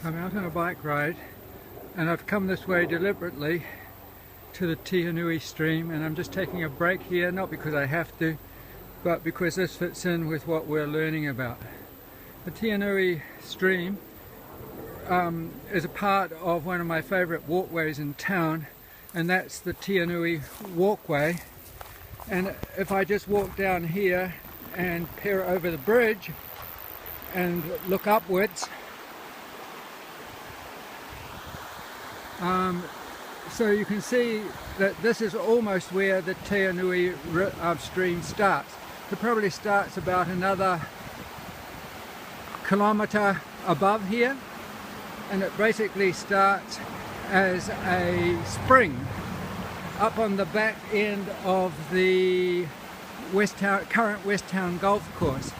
I'm out on a bike ride and I've come this way deliberately to the Tihanui stream, and I'm just taking a break here, not because I have to, but because this fits in with what we're learning about. The Tihanui stream is a part of one of my favorite walkways in town, and that's the Tihanui walkway. And if I just walk down here and peer over the bridge and look upwards, so you can see that this is almost where the Tihanui stream starts. It probably starts about another kilometre above here, and it basically starts as a spring up on the back end of the current West Town Golf Course.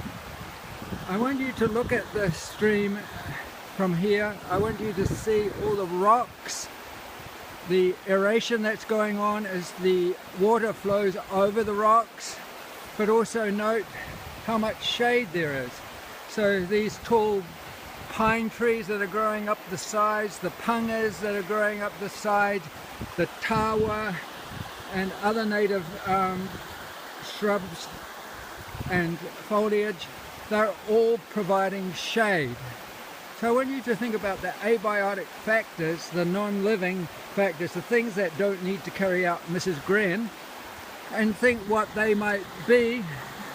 I want you to look at the stream from here. I want you to see all the rocks, the aeration that's going on as the water flows over the rocks, but also note how much shade there is. So these tall pine trees that are growing up the sides, the pungas that are growing up the sides, the tawa and other native shrubs and foliage, they're all providing shade. So I want you to think about the abiotic factors, the non-living factors, the things that don't need to carry out Mrs. Gren, and think what they might be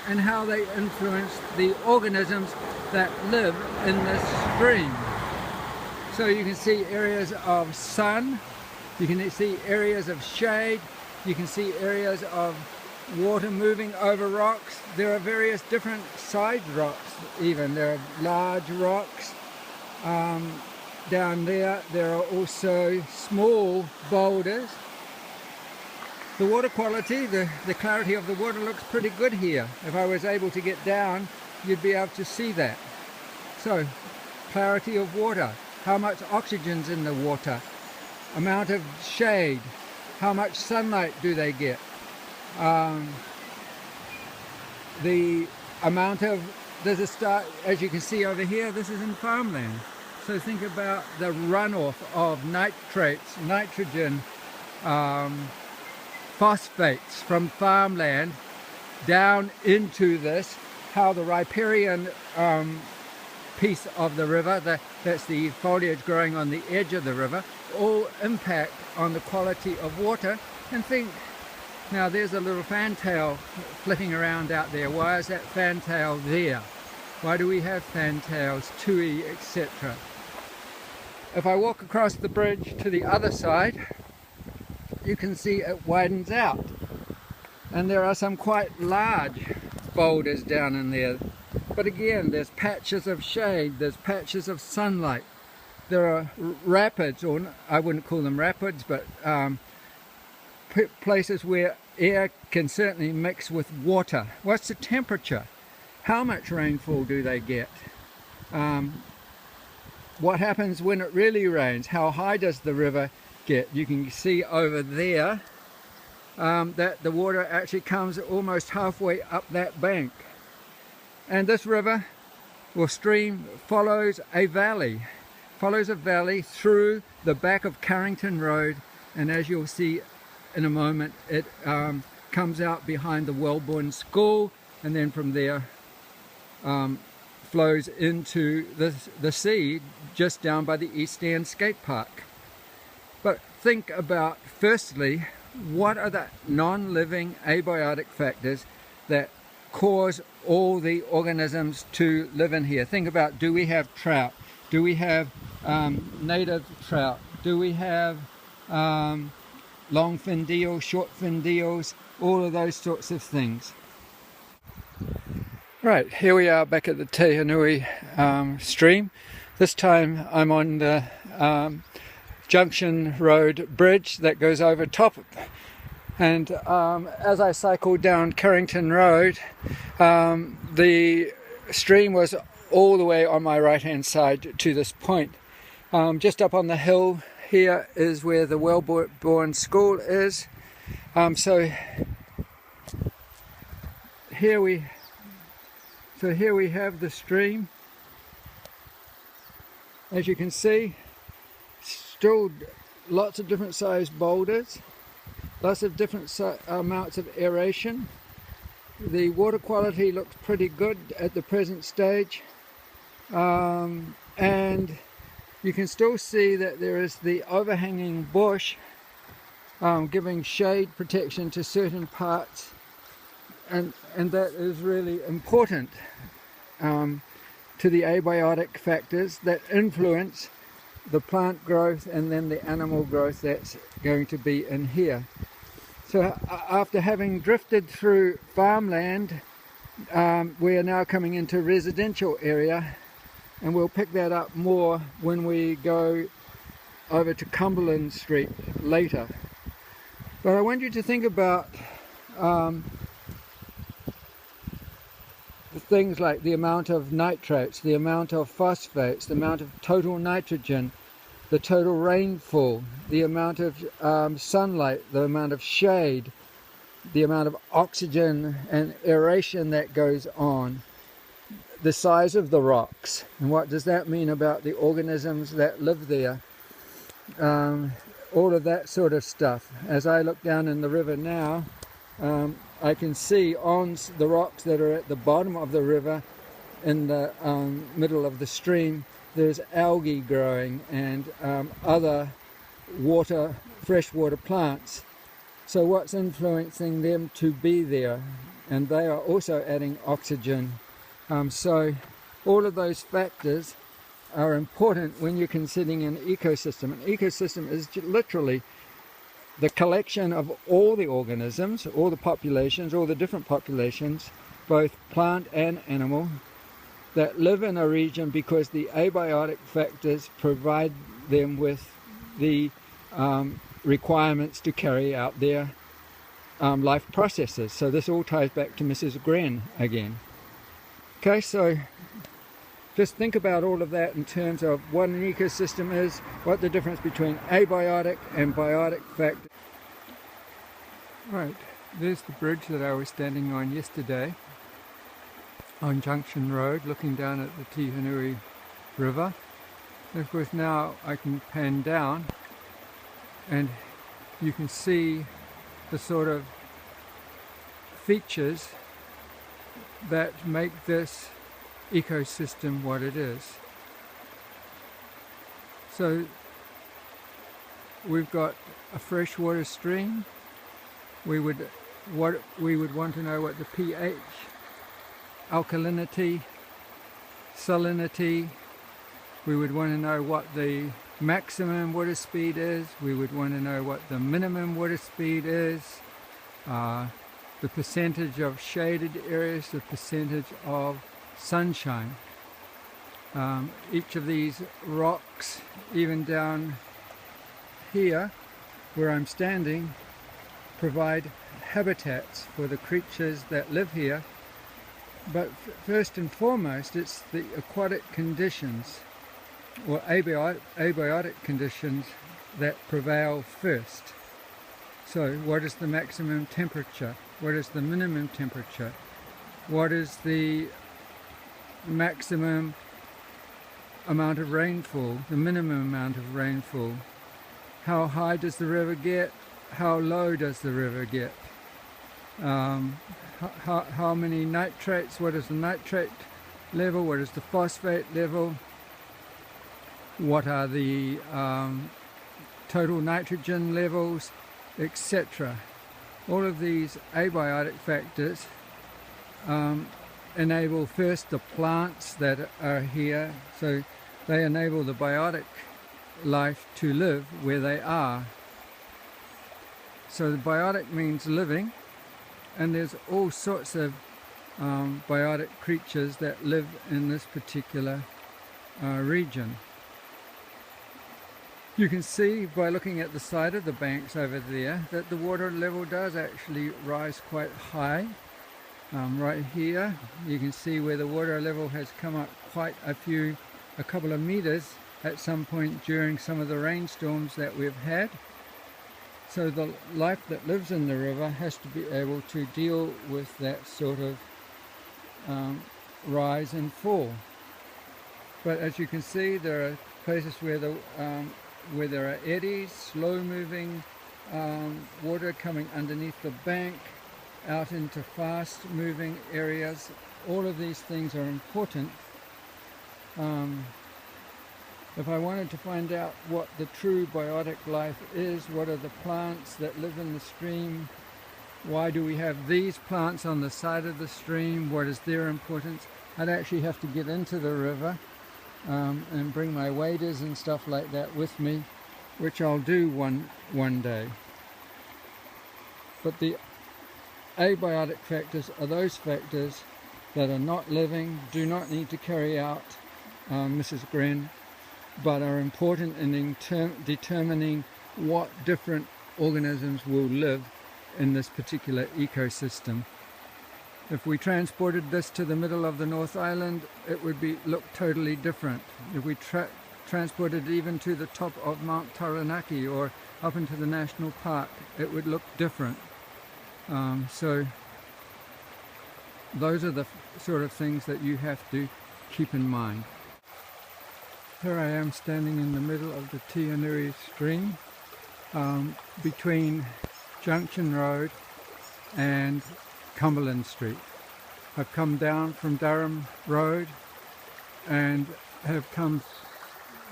and how they influence the organisms that live in this stream. So you can see areas of sun, you can see areas of shade, you can see areas of water moving over rocks. There are various different side rocks even. There are large rocks down there. There are also small boulders. The water quality, the clarity of the water looks pretty good here. If I was able to get down, you'd be able to see that. So, clarity of water, how much oxygen's in the water, amount of shade, how much sunlight do they get, the amount of, there's a start, as you can see over here, this is in farmland. So think about the runoff of nitrates, nitrogen, phosphates from farmland down into this, how the riparian piece of the river, that's the foliage growing on the edge of the river, all impact on the quality of water. And think, now there's a little fantail flitting around out there. Why is that fantail there? Why do we have fantails, tui, etc.? If I walk across the bridge to the other side, you can see it widens out. And there are some quite large boulders down in there. But again, there's patches of shade, there's patches of sunlight. There are rapids, or I wouldn't call them rapids, but places where air can certainly mix with water. What's the temperature? How much rainfall do they get? What happens when it really rains? How high does the river get? You can see over there that the water actually comes almost halfway up that bank. And this river or stream follows a valley through the back of Carrington Road, and as you'll see in a moment, it comes out behind the Wellborn School, and then from there flows into the sea just down by the East End skate park. But think about, firstly, what are the non-living abiotic factors that cause all the organisms to live in here? Think about, do we have trout? Do we have native trout? Do we have long fin deals, short fin deals, all of those sorts of things? Right, here we are back at the Tihanui stream. This time I'm on the Junction Road bridge that goes over top, and as I cycled down Carrington Road, the stream was all the way on my right hand side to this point. Just up on the hill here is where the Wellborn School is. So here we have the stream. As you can see, still lots of different sized boulders, lots of different amounts of aeration. The water quality looks pretty good at the present stage, and you can still see that there is the overhanging bush giving shade protection to certain parts, and that is really important to the abiotic factors that influence the plant growth and then the animal growth that's going to be in here. So after having drifted through farmland, we are now coming into residential area, and we'll pick that up more when we go over to Cumberland Street later. But I want you to think about things like the amount of nitrates, the amount of phosphates, the amount of total nitrogen, the total rainfall, the amount of sunlight, the amount of shade, the amount of oxygen and aeration that goes on, the size of the rocks, and what does that mean about the organisms that live there, all of that sort of stuff. As I look down in the river now, I can see on the rocks that are at the bottom of the river, in the middle of the stream, there's algae growing and other freshwater plants. So what's influencing them to be there? And they are also adding oxygen. So all of those factors are important when you're considering an ecosystem. An ecosystem is literally the collection of all the organisms, all the populations, all the different populations, both plant and animal, that live in a region because the abiotic factors provide them with the requirements to carry out their life processes. So this all ties back to Mrs. Gren again. Okay, so just think about all of that in terms of what an ecosystem is, what the difference between abiotic and biotic factors. Right, there's the bridge that I was standing on yesterday on Junction Road, looking down at the Tihanui River. And of course now I can pan down and you can see the sort of features that make this ecosystem what it is. So we've got a freshwater stream. We would want to know what the pH, alkalinity, salinity. We would want to know what the maximum water speed is. We would want to know what the minimum water speed is, the percentage of shaded areas, the percentage of sunshine. Each of these rocks, even down here where I'm standing, provide habitats for the creatures that live here. But first and foremost, it's the aquatic conditions or abiotic conditions that prevail first. So what is the maximum temperature? What is the minimum temperature? What is the maximum amount of rainfall, the minimum amount of rainfall? How high does the river get? How low does the river get? How many nitrates? What is the nitrate level? What is the phosphate level? What are the total nitrogen levels, etc. All of these abiotic factors enable first the plants that are here, so they enable the biotic life to live where they are. So the biotic means living, and there's all sorts of biotic creatures that live in this particular region. You can see by looking at the side of the banks over there that the water level does actually rise quite high. Right here you can see where the water level has come up quite a couple of meters at some point during some of the rainstorms that we've had. So the life that lives in the river has to be able to deal with that sort of rise and fall. But as you can see, there are places where there are eddies, slow-moving water coming underneath the bank, out into fast-moving areas. All of these things are important. If I wanted to find out what the true biotic life is, what are the plants that live in the stream, why do we have these plants on the side of the stream, what is their importance, I'd actually have to get into the river and bring my waders and stuff like that with me, which I'll do one day. But the abiotic factors are those factors that are not living, do not need to carry out Mrs. Gren, but are important in determining what different organisms will live in this particular ecosystem. If we transported this to the middle of the North Island, it would look totally different. If we transported it even to the top of Mount Taranaki or up into the national park, it would look different. So those are the sort of things that you have to keep in mind. Here I am standing in the middle of the Tianui stream between Junction Road and Cumberland Street. I've come down from Durham Road and have come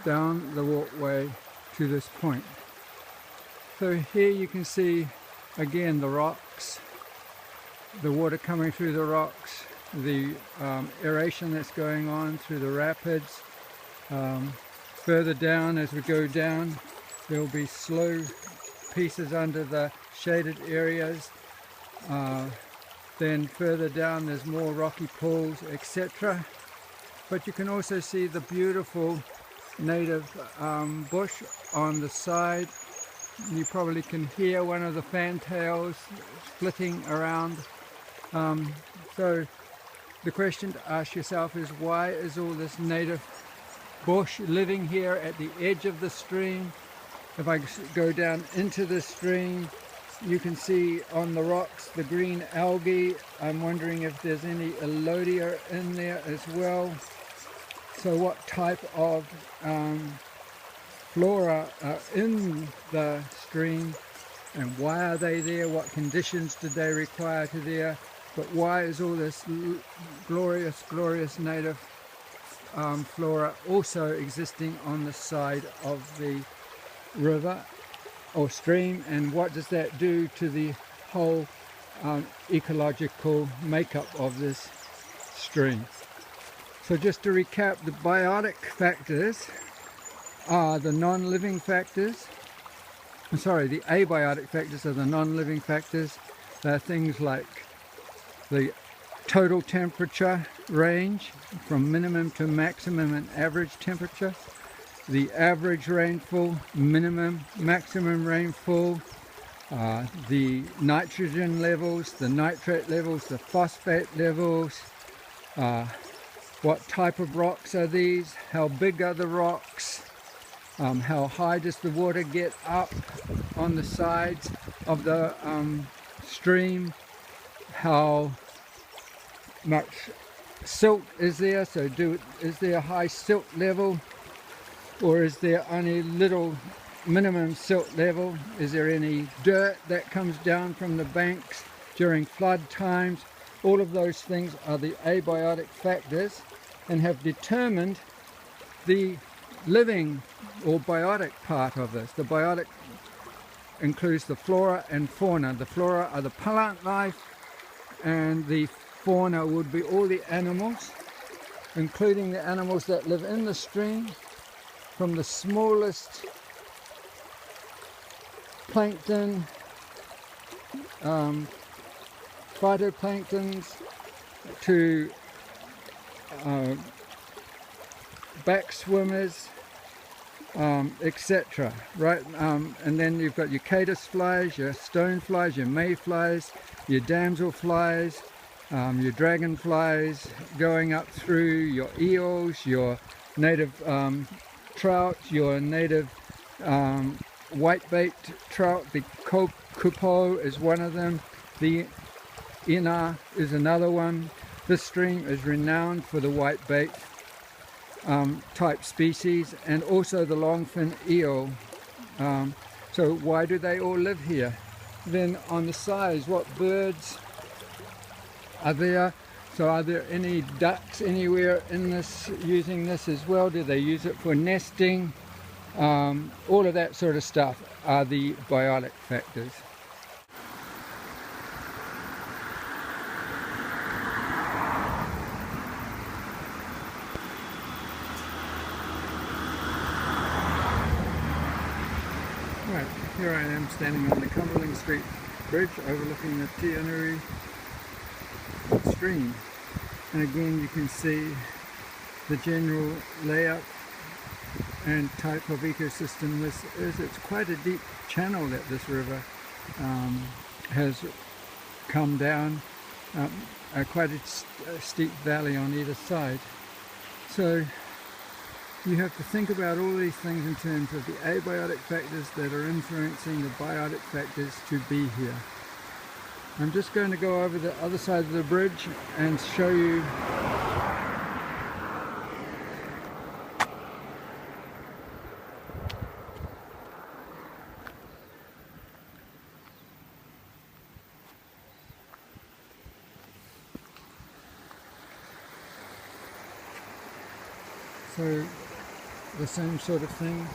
down the walkway to this point. So here you can see again the rocks, the water coming through the rocks, the aeration that's going on through the rapids. Further down, as we go down, there will be slow pieces under the shaded areas. Then further down there's more rocky pools, etc. But you can also see the beautiful native bush on the side. You probably can hear one of the fantails flitting around. So the question to ask yourself is, why is all this native bush living here at the edge of the stream? If I go down into the stream, you can see on the rocks the green algae. I'm wondering if there's any elodea in there as well. So what type of flora are in the stream, and why are they there? What conditions did they require to there? But why is all this glorious native flora also existing on the side of the river or stream, and what does that do to the whole ecological makeup of this stream? So just to recap, the biotic factors are the non-living factors. The abiotic factors are the non-living factors. They're things like the total temperature range from minimum to maximum and average temperature, the average rainfall, minimum, maximum rainfall, the nitrogen levels, the nitrate levels, the phosphate levels, what type of rocks are these, how big are the rocks, how high does the water get up on the sides of the stream, how much silt is there, so is there a high silt level, or is there only little minimum silt level? Is there any dirt that comes down from the banks during flood times? All of those things are the abiotic factors and have determined the living or biotic part of this. The biotic includes the flora and fauna. The flora are the plant life, and the fauna would be all the animals, including the animals that live in the stream, from the smallest plankton, phytoplanktons, to back swimmers, etc. Right, and then you've got your caddis flies, your stoneflies, your mayflies, your damselflies, your dragonflies going up through, your eels, your native trout, your native whitebait trout. The kupo is one of them. The ina is another one. This stream is renowned for the whitebait. type species, and also the longfin eel. So why do they all live here? Then on the sides, what birds are there? So are there any ducks anywhere in this using this as well? Do they use it for nesting? All of that sort of stuff are the biotic factors. Right, here I am standing on the Cumberland Street Bridge overlooking the Tianuri stream, and again you can see the general layout and type of ecosystem this is. It's quite a deep channel that this river has come down, quite a steep valley on either side. So you have to think about all these things in terms of the abiotic factors that are influencing the biotic factors to be here. I'm just going to go over the other side of the bridge and show you so the same sort of thing.